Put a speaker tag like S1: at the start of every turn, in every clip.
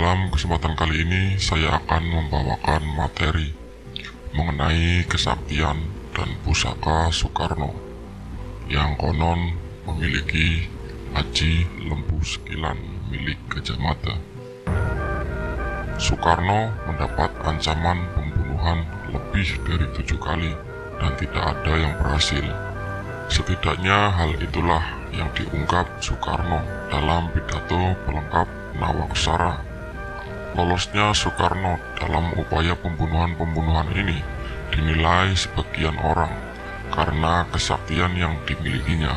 S1: Dalam kesempatan kali ini saya akan membawakan materi mengenai kesaktian dan pusaka Soekarno yang konon memiliki aji lembu sekilan milik Gajah Mada. Soekarno mendapat ancaman pembunuhan lebih dari 7 kali dan tidak ada yang berhasil. Setidaknya hal itulah yang diungkap Soekarno dalam pidato pelengkap Nawaksara. Lolosnya Soekarno dalam upaya pembunuhan-pembunuhan ini dinilai sebagian orang karena kesaktian yang dimilikinya.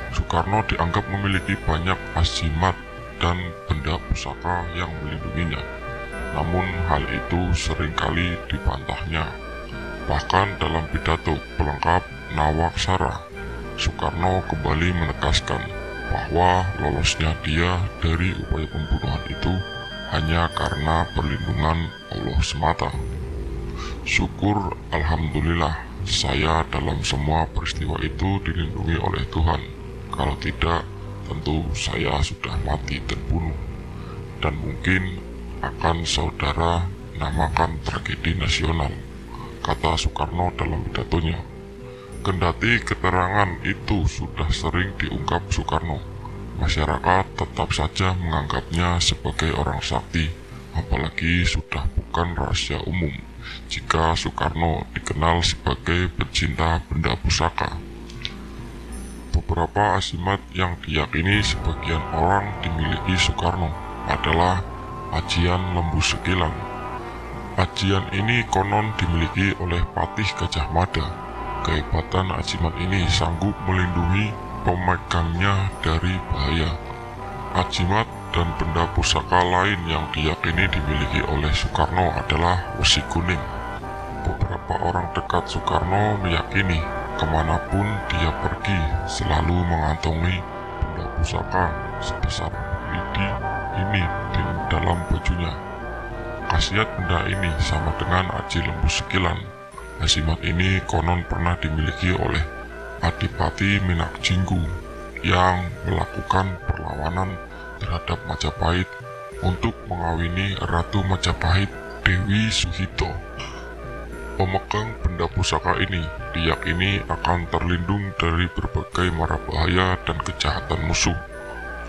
S1: Soekarno dianggap memiliki banyak azimat dan benda pusaka yang melindunginya. Namun hal itu seringkali dibantahnya. Bahkan dalam pidato pelengkap Nawaksara, Soekarno kembali menegaskan bahwa lolosnya dia dari upaya pembunuhan itu hanya karena perlindungan Allah semata. Syukur alhamdulillah saya dalam semua peristiwa itu dilindungi oleh Tuhan. Kalau tidak, tentu saya sudah mati terbunuh. Dan mungkin akan saudara namakan tragedi nasional, kata Soekarno dalam pidatonya. Kendati keterangan itu sudah sering diungkap Soekarno, masyarakat tetap saja menganggapnya sebagai orang sakti, apalagi sudah bukan rahasia umum jika Soekarno dikenal sebagai pecinta benda pusaka. Beberapa azimat yang diyakini sebagian orang dimiliki Soekarno adalah ajian lembu sekilan. Ajian ini konon dimiliki oleh Patih Gajah Mada. Kehebatan ajimat ini sanggup melindungi pemegangnya dari bahaya. Ajimat dan benda pusaka lain yang diyakini dimiliki oleh Soekarno adalah wesi kuning. Beberapa orang dekat Soekarno meyakini kemanapun dia pergi selalu mengantongi benda pusaka sebesar lidi ini di dalam bajunya. Khasiat benda ini sama dengan aji lembu sekilan. Azimat ini konon pernah dimiliki oleh Adipati Minakjinggu yang melakukan perlawanan terhadap Majapahit untuk mengawini Ratu Majapahit Dewi Suhito. Pemegang benda pusaka ini diyakini akan terlindung dari berbagai mara bahaya dan kejahatan musuh.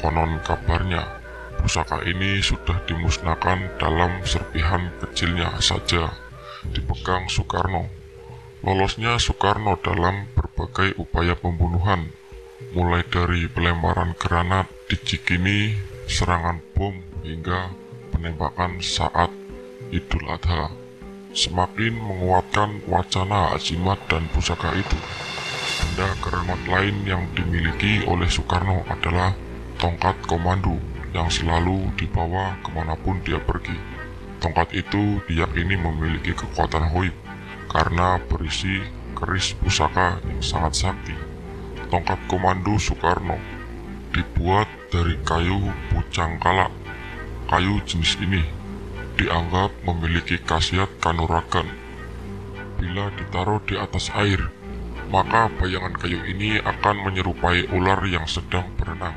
S1: Konon kabarnya pusaka ini sudah dimusnahkan dalam serpihan kecilnya saja dipegang Soekarno. Lolosnya Soekarno dalam berbagai upaya pembunuhan, mulai dari pelemparan granat di Cikini, serangan bom, hingga penembakan saat Idul Adha, semakin menguatkan wacana azimat dan pusaka itu. Benda keramat lain yang dimiliki oleh Soekarno adalah tongkat komando yang selalu dibawa kemanapun dia pergi. Tongkat itu diyakini memiliki kekuatan gaib karena berisi keris pusaka yang sangat sakti. Tongkat komando Soekarno dibuat dari kayu pucangkala. Kayu jenis ini dianggap memiliki khasiat kanuragan. Bila ditaruh di atas air, maka bayangan kayu ini akan menyerupai ular yang sedang berenang.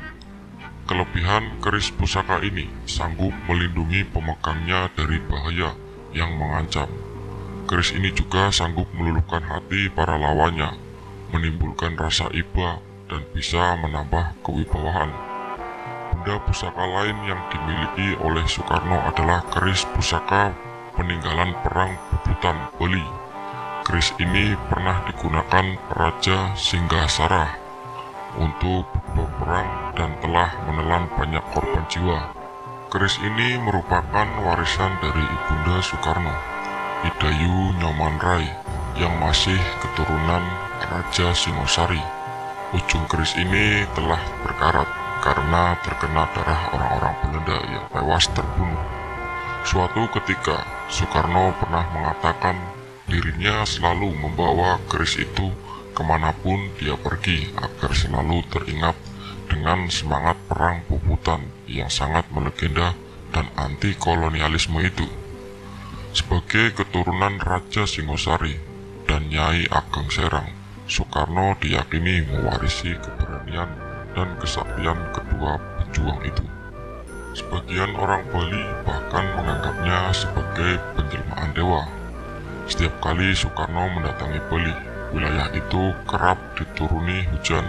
S1: Kelebihan keris pusaka ini sanggup melindungi pemegangnya dari bahaya yang mengancam. Keris ini juga sanggup meluluhkan hati para lawannya, menimbulkan rasa iba dan bisa menambah kewibawaan. Benda pusaka lain yang dimiliki oleh Soekarno adalah keris pusaka peninggalan perang Puputan Bali. Keris ini pernah digunakan Raja Singgasara untuk berperang dan telah menelan banyak korban jiwa. Keris ini merupakan warisan dari ibunda Soekarno, Idayu Nyomanrai, yang masih keturunan Raja Singosari. Ujung keris ini telah berkarat karena terkena darah orang-orang Belanda yang tewas terbunuh. Suatu ketika, Soekarno pernah mengatakan dirinya selalu membawa keris itu kemanapun dia pergi agar selalu teringat dengan semangat perang Puputan yang sangat melegenda dan anti kolonialisme itu. Sebagai keturunan Raja Singosari dan Nyai Ageng Serang, Soekarno diyakini mewarisi keberanian dan kesaktian kedua pejuang itu. Sebagian orang Bali bahkan menganggapnya sebagai penjelmaan dewa. Setiap kali Soekarno mendatangi Bali, wilayah itu kerap dituruni hujan.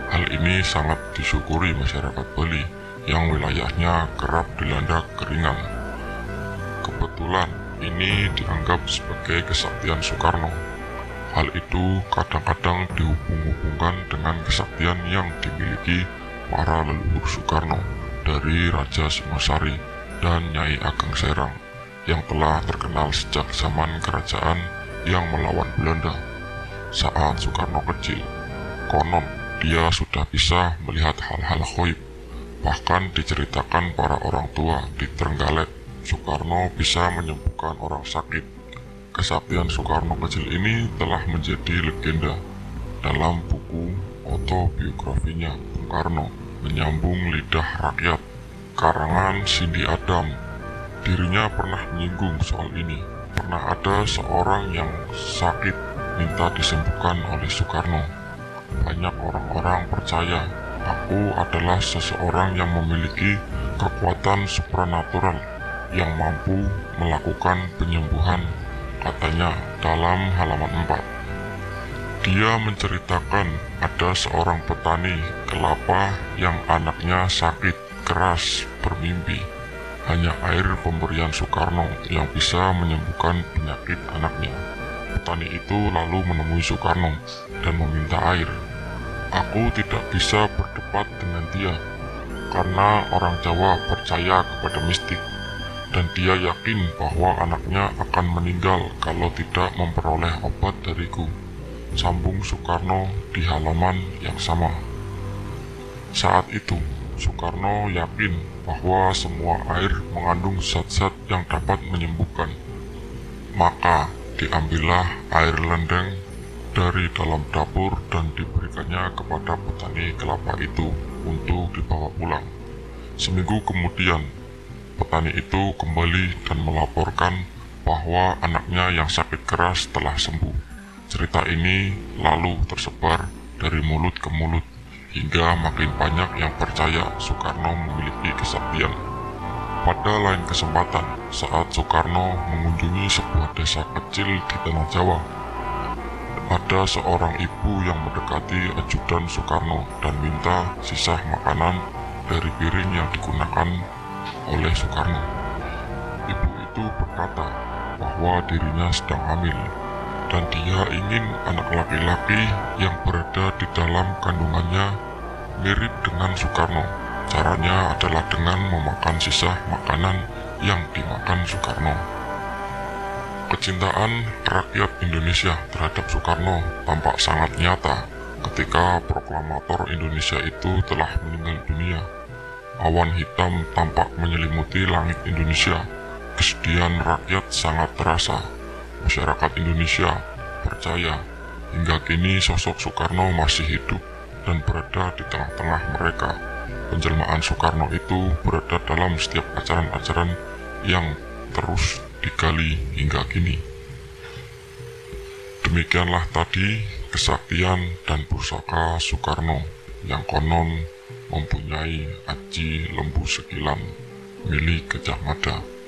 S1: Hal ini sangat disyukuri masyarakat Bali yang wilayahnya kerap dilanda keringan. Kebetulan ini dianggap sebagai kesaktian Soekarno. Hal itu kadang-kadang dihubung-hubungkan dengan kesaktian yang dimiliki para leluhur Soekarno dari Raja Singosari dan Nyai Ageng Serang yang telah terkenal sejak zaman kerajaan yang melawan Belanda. Saat Soekarno kecil, konon dia sudah bisa melihat hal-hal gaib. Bahkan diceritakan para orang tua di Trenggalek, Soekarno bisa menyembuhkan orang sakit. Kesaktian Soekarno kecil ini telah menjadi legenda dalam buku autobiografinya Bung Karno, Menyambung Lidah Rakyat, karangan Cindy Adam. Dirinya pernah menyinggung soal ini. Pernah ada seorang yang sakit minta disembuhkan oleh Soekarno. Banyak orang-orang percaya aku adalah seseorang yang memiliki kekuatan supranatural yang mampu melakukan penyembuhan, katanya dalam halaman 4. Dia menceritakan ada seorang petani kelapa yang anaknya sakit keras bermimpi. Hanya air pemberian Soekarno yang bisa menyembuhkan penyakit anaknya. Petani itu lalu menemui Soekarno dan meminta air. Aku tidak bisa berdebat dengan dia, karena orang Jawa percaya kepada mistik, dan dia yakin bahwa anaknya akan meninggal kalau tidak memperoleh obat dariku, sambung Soekarno di halaman yang sama. Saat itu, Soekarno yakin bahwa semua air mengandung zat-zat yang dapat menyembuhkan. Maka diambillah air lendeng dari dalam dapur dan diberikannya kepada petani kelapa itu untuk dibawa pulang. Seminggu kemudian, petani itu kembali dan melaporkan bahwa anaknya yang sakit keras telah sembuh. Cerita ini lalu tersebar dari mulut ke mulut, hingga makin banyak yang percaya Soekarno memiliki kesaktian. Pada lain kesempatan, saat Soekarno mengunjungi sebuah desa kecil di tanah Jawa, ada seorang ibu yang mendekati ajudan Soekarno dan minta sisa makanan dari piring yang digunakan oleh Soekarno. Ibu itu berkata bahwa dirinya sedang hamil, dan dia ingin anak laki-laki yang berada di dalam kandungannya mirip dengan Soekarno. Caranya adalah dengan memakan sisa makanan yang dimakan Soekarno. Kecintaan rakyat Indonesia terhadap Soekarno tampak sangat nyata ketika proklamator Indonesia itu telah meninggal dunia. Awan hitam tampak menyelimuti langit Indonesia. Kesedihan rakyat sangat terasa. Masyarakat Indonesia percaya hingga kini sosok Soekarno masih hidup dan berada di tengah-tengah mereka. Penjelmaan Soekarno itu berada dalam setiap ajaran-ajaran yang terus digali hingga kini. Demikianlah tadi kesaktian dan pusaka Soekarno yang konon mempunyai aji lembu sekilan milik Gajah Mada.